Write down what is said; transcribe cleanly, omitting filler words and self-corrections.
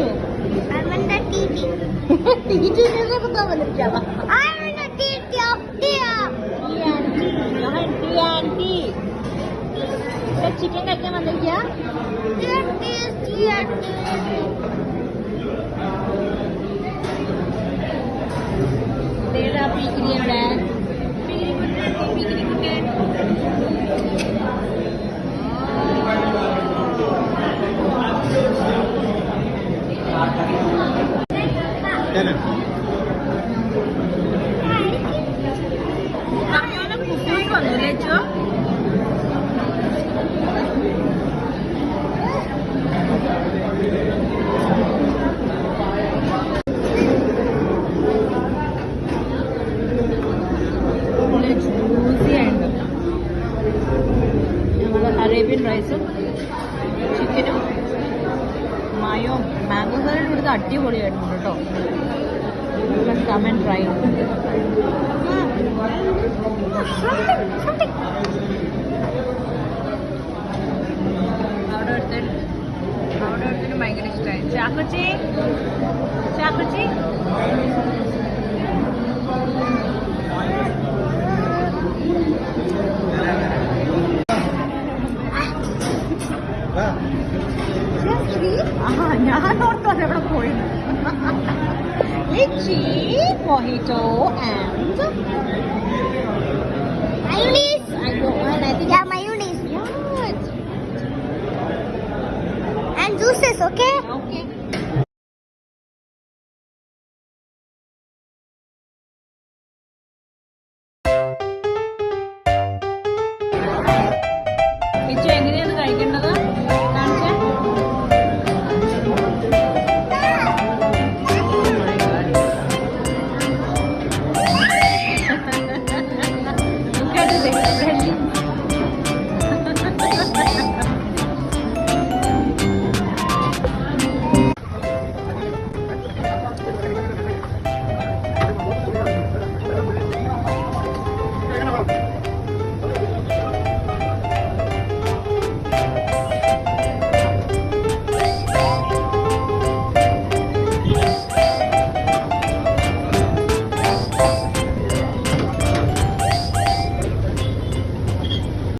you? I want the TV. TT कैसे पता मतलब क्या? I want the TV of dear. TNT. तो चिकन का क्या मतलब क्या? TNT. तेरा पिकरी है पिकरी അറേബ്യൻ റൈസും ചിക്കനും മായോ മാംഗോ സാലഡ് ഇവിടുത്തെ അടിപൊളിയായിട്ടുണ്ട് കേട്ടോ. Come and try. അവിടെ ഒരുത്തന് ഭയങ്കര ഇഷ്ടമായി. ചാക്കോച്ചി ചാക്കോച്ചി ഞാൻ ഓർത്തോ എവിടെ പോയിരുന്നു. Lychee mojito and Mayonnaise. Yeah, mayonnaise. And juices, okay?